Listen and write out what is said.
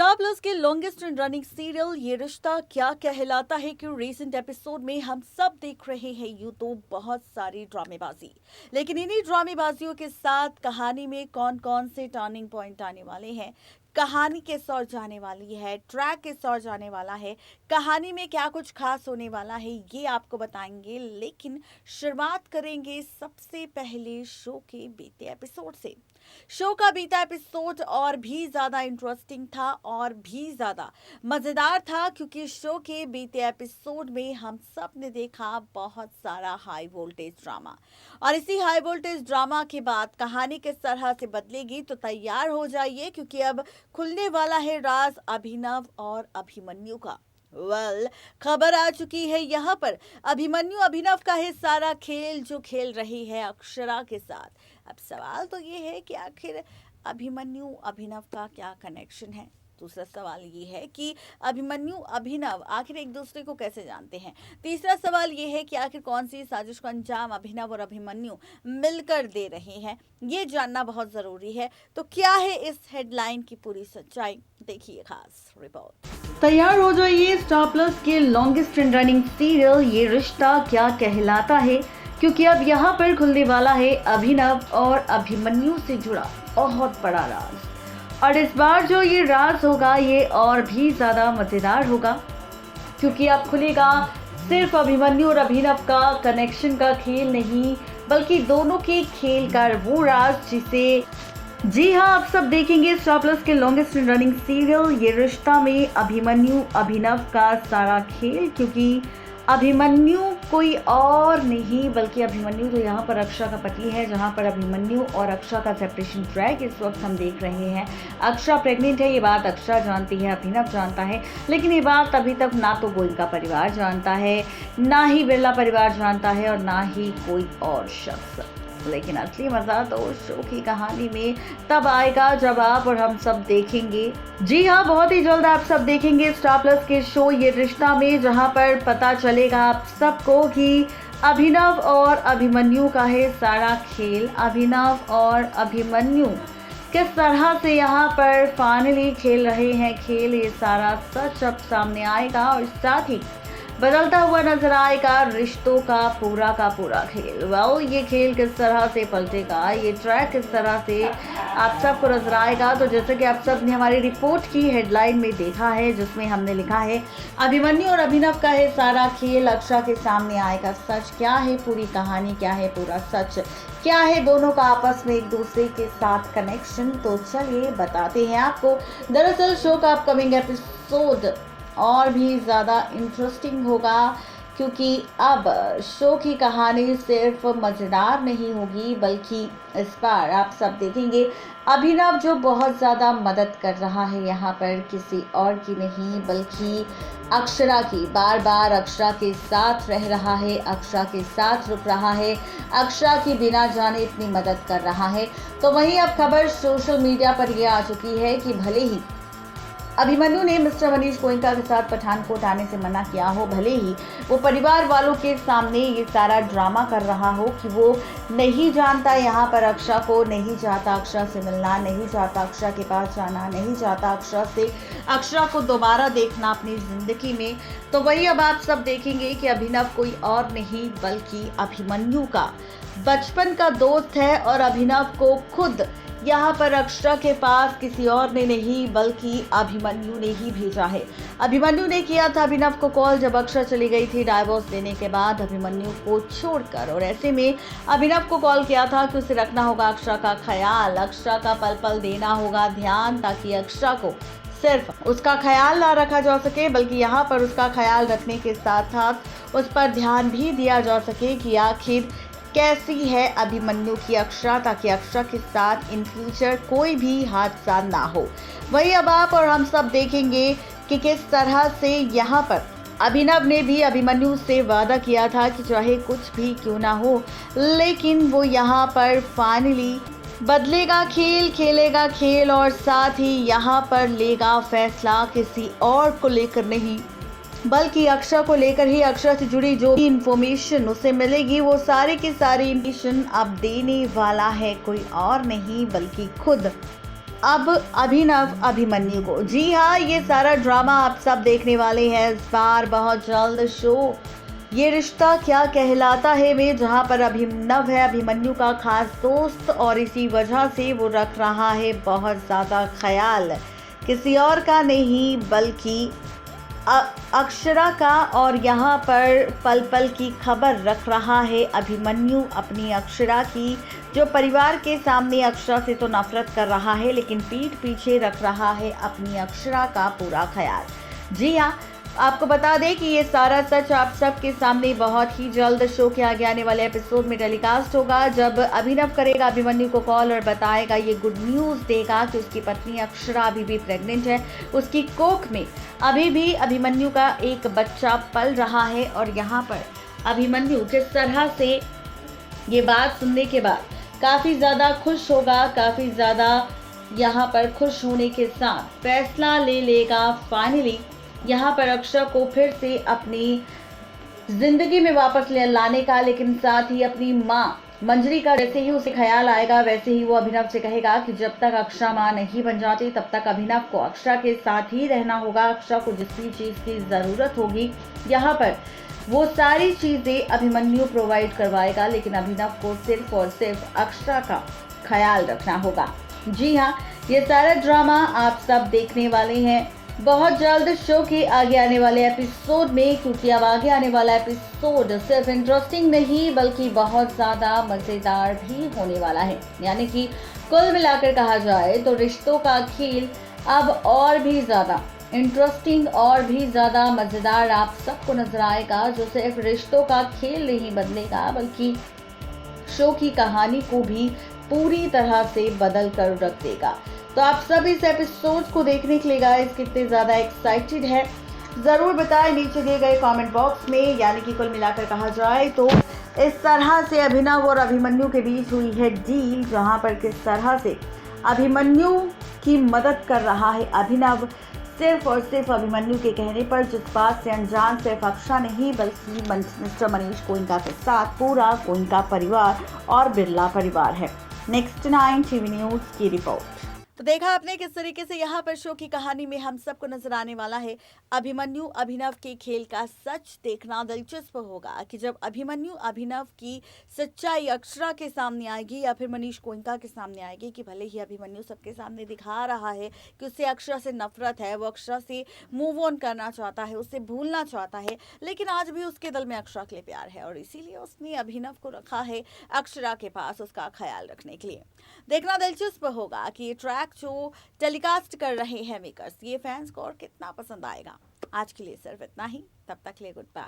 Star plus के longest running serial ये रिश्ता क्या कहलाता है कि रिसेंट एपिसोड में हम सब देख रहे हैं यूं तो बहुत सारी ड्रामेबाजी, लेकिन इन्हीं ड्रामेबाजियों के साथ कहानी में कौन कौन से टर्निंग पॉइंट आने वाले हैं, कहानी किस ओर जाने वाली है, ट्रैक किस ओर जाने वाला है, कहानी में क्या कुछ खास होने वाला है, ये आपको बताएंगे। लेकिन शुरुआत करेंगे सबसे पहले शो के बीते एपिसोड से। शो का बीता एपिसोड और भी ज्यादा इंटरेस्टिंग था और भी ज्यादा मजेदार था, क्योंकि शो के बीते एपिसोड में हम सब ने देखा बहुत सारा हाई वोल्टेज ड्रामा, और इसी हाई वोल्टेज ड्रामा के बाद कहानी किस तरह से बदलेगी तो तैयार हो जाइए, क्योंकि अब खुलने वाला है राज अभिनव और अभिमन्यु का। खबर आ चुकी है यहाँ पर अभिमन्यु अभिनव का है सारा खेल जो खेल रही है अक्षरा के साथ। अब सवाल तो ये है कि आखिर अभिमन्यु अभिनव का क्या कनेक्शन है। दूसरा सवाल ये है कि अभिमन्यु अभिनव आखिर एक दूसरे को कैसे जानते हैं। तीसरा सवाल ये है कि आखिर कौन सी साजिश का अंजाम अभिनव और अभिमन्यु मिलकर दे रहे हैं, ये जानना बहुत जरूरी है। तो क्या है इस हेडलाइन की पूरी सच्चाई, देखिए खास रिपोर्ट। तैयार हो जाइए स्टार प्लस के लॉन्गेस्ट रनिंग सीरियल ये रिश्ता क्या कहलाता है, क्योंकि अब यहाँ पर खुलने वाला है अभिनव और अभिमन्यु से जुड़ा बहुत बड़ा राज। और इस बार जो ये राज होगा ये और भी ज़्यादा मज़ेदार होगा, क्योंकि अब खुलेगा सिर्फ अभिमन्यु और अभिनव का कनेक्शन का खेल नहीं, बल्कि दोनों के खेल का वो राज जिसे जी हाँ आप सब देखेंगे स्टार प्लस के लॉन्गेस्ट रनिंग सीरियल ये रिश्ता में अभिमन्यु अभिनव का सारा खेल। क्योंकि अभिमन्यु कोई और नहीं बल्कि अभिमन्यु तो यहाँ पर अक्षरा का पति है, जहाँ पर अभिमन्यु और अक्षरा का सेपरेशन ट्रैक इस वक्त हम देख रहे हैं। अक्षरा प्रेग्नेंट है, ये बात अक्षरा जानती है, अभिनव जानता है, लेकिन ये बात अभी तक ना तो गोयनका परिवार जानता है, ना ही बिरला परिवार जानता है, और ना ही कोई और शख्स। लेकिन असली मजा तो शो की कहानी में तब आएगा जब आप और हम सब देखेंगे। जी हाँ, बहुत ही जल्द आप सब देखेंगे स्टार प्लस के शो ये रिश्ता में, जहां पर पता चलेगा आप सबको कि अभिनव और अभिमन्यु का है सारा खेल। अभिनव और अभिमन्यु किस तरह से यहाँ पर फाइनली खेल रहे हैं खेल, ये सारा सच अब सामने आएगा, और साथ ही बदलता हुआ नजर आएगा रिश्तों का पूरा खेल। ये खेल किस तरह से पलटेगा, ये ट्रैक किस तरह से आप सबको नजर आएगा। तो जैसे कि आप सब ने हमारी रिपोर्ट की हेडलाइन में देखा है, जिसमें हमने लिखा है अभिमन्यु और अभिनव का है सारा खेल, अक्षरा के सामने आएगा सच। क्या है पूरी कहानी, क्या है पूरा सच, क्या है दोनों का आपस में एक दूसरे के साथ कनेक्शन, तो चलिए बताते हैं आपको। दरअसल शो का अपकमिंग एपिसोड और भी ज़्यादा इंटरेस्टिंग होगा, क्योंकि अब शो की कहानी सिर्फ मज़ेदार नहीं होगी, बल्कि इस बार आप सब देखेंगे अभिनव जो बहुत ज़्यादा मदद कर रहा है यहाँ पर किसी और की नहीं बल्कि अक्षरा की। बार बार अक्षरा के साथ रह रहा है, अक्षरा के साथ रुक रहा है, अक्षरा की बिना जाने इतनी मदद कर रहा है। तो वहीं अब खबर सोशल मीडिया पर यह आ चुकी है कि भले ही अभिमन्यु ने मिस्टर मनीष गोयनका के साथ पठानकोट आने से मना किया हो, भले ही वो परिवार वालों के सामने ये सारा ड्रामा कर रहा हो कि वो नहीं जानता यहाँ पर अक्षरा को, नहीं चाहता अक्षरा से मिलना, नहीं चाहता अक्षरा के पास जाना, नहीं चाहता अक्षरा को दोबारा देखना अपनी जिंदगी में। तो वही अब आप सब देखेंगे कि अभिनव कोई और नहीं बल्कि अभिमन्यु का बचपन का दोस्त है, और अभिनव को खुद यहाँ पर अक्षरा के पास किसी और ने नहीं बल्कि अभिमन्यु ने ही भेजा है। अभिमन्यु ने किया था अभिनव को कॉल जब अक्षरा चली गई थी डाइवोर्स देने के बाद अभिमन्यु को छोड़कर, और ऐसे में अभिनव को कॉल किया था कि उसे रखना होगा अक्षरा का ख्याल, अक्षरा का पल पल देना होगा ध्यान, ताकि अक्षरा को सिर्फ उसका ख्याल ना रखा जा सके बल्कि यहाँ पर उसका ख्याल रखने के साथ साथ उस पर ध्यान भी दिया जा सके कि आखिर कैसी है अभिमन्यु की अक्षरा, ताकि अक्षरा के साथ इन फ्यूचर कोई भी हादसा ना हो। वही अब आप और हम सब देखेंगे कि किस तरह से यहाँ पर अभिनव ने भी अभिमन्यु से वादा किया था कि चाहे कुछ भी क्यों ना हो, लेकिन वो यहाँ पर फाइनली बदलेगा खेल, खेलेगा खेल, और साथ ही यहाँ पर लेगा फैसला किसी और को लेकर नहीं बल्कि अक्षरा को लेकर ही। अक्षरा से जुड़ी जो भी इंफॉर्मेशन उसे मिलेगी वो सारी की सारी इंफॉर्मेशन अब देने वाला है कोई और नहीं बल्कि खुद अब अभिनव अभिमन्यु को। जी हाँ, ये सारा ड्रामा आप सब देखने वाले हैं इस बार बहुत जल्द शो ये रिश्ता क्या कहलाता है में, जहां पर अभिनव है अभिमन्यु का खास दोस्त और इसी वजह से वो रख रहा है बहुत ज़्यादा ख्याल किसी और का नहीं बल्कि अक्षरा का। और यहाँ पर पल पल की खबर रख रहा है अभिमन्यु अपनी अक्षरा की, जो परिवार के सामने अक्षरा से तो नफरत कर रहा है लेकिन पीठ पीछे रख रहा है अपनी अक्षरा का पूरा ख्याल। जी हाँ, आपको बता दें कि ये सारा सच आप सबके सामने बहुत ही जल्द शो के आगे आने वाले एपिसोड में टेलीकास्ट होगा, जब अभिनव करेगा अभिमन्यु को कॉल और बताएगा, ये गुड न्यूज़ देगा कि उसकी पत्नी अक्षरा अभी भी प्रेग्नेंट है, उसकी कोख में अभी भी अभिमन्यु का एक बच्चा पल रहा है। और यहाँ पर अभिमन्यु किस तरह से ये बात सुनने के बाद काफ़ी ज़्यादा खुश होगा, काफ़ी ज़्यादा यहाँ पर खुश होने के साथ फैसला ले लेगा फाइनली यहाँ पर अक्षरा को फिर से अपनी जिंदगी में वापस लाने का, लेकिन साथ ही अपनी माँ मंजरी का जैसे ही उसे ख्याल आएगा वैसे ही वो अभिनव से कहेगा कि जब तक अक्षरा माँ नहीं बन जाती तब तक अभिनव को अक्षरा के साथ ही रहना होगा। अक्षरा को जिस भी चीज़ की ज़रूरत होगी यहाँ पर वो सारी चीज़ें अभिमन्यु प्रोवाइड करवाएगा, लेकिन अभिनव को सिर्फ और सिर्फ अक्षरा का ख्याल रखना होगा। जी हाँ, ये सारा ड्रामा आप सब देखने वाले हैं बहुत जल्द शो के आगे आने वाले एपिसोड में, क्योंकि अब आगे आने वाला एपिसोड सिर्फ इंटरेस्टिंग नहीं बल्कि बहुत ज़्यादा मज़ेदार भी होने वाला है। यानी कि कुल मिलाकर कहा जाए तो रिश्तों का खेल अब और भी ज़्यादा इंटरेस्टिंग और भी ज़्यादा मज़ेदार आप सबको नजर आएगा, जो सिर्फ रिश्तों का खेल नहीं बदलेगा बल्कि शो की कहानी को भी पूरी तरह से बदल कर रख देगा। तो आप सब इस एपिसोड को देखने के लिए गाइस कितने ज़्यादा एक्साइटेड है ज़रूर बताएं नीचे दिए गए कमेंट बॉक्स में। यानी कि कुल मिलाकर कहा जाए तो इस तरह से अभिनव और अभिमन्यु के बीच हुई है डील, जहां पर किस तरह से अभिमन्यु की मदद कर रहा है अभिनव, सिर्फ और सिर्फ अभिमन्यु के कहने पर, जिस बात से अनजान सिर्फ अक्षरा नहीं बल्कि मिस्टर मनीष गोयनका के साथ पूरा गोयनका परिवार और बिरला परिवार है। नेक्स्ट 9 टीवी न्यूज़ की रिपोर्ट। तो देखा आपने किस तरीके से यहाँ पर शो की कहानी में हम सबको नजर आने वाला है अभिमन्यु अभिनव के खेल का सच। देखना दिलचस्प होगा कि जब अभिमन्यु अभिनव की सच्चाई अक्षरा के सामने आएगी या फिर मनीष गोयनका के सामने आएगी, कि भले ही अभिमन्यु सबके सामने दिखा रहा है कि उसे अक्षरा से नफरत है, वो अक्षरा से मूव ऑन करना चाहता है, उसे भूलना चाहता है, लेकिन आज भी उसके दिल में अक्षरा के लिए प्यार है और इसीलिए उसने अभिनव को रखा है अक्षरा के पास उसका ख्याल रखने के लिए। देखना दिलचस्प होगा कि ये ट्रैक जो टेलीकास्ट कर रहे हैं मेकर्स, ये फैंस को और कितना पसंद आएगा। आज के लिए सिर्फ इतना ही, तब तक के लिए गुड बाय।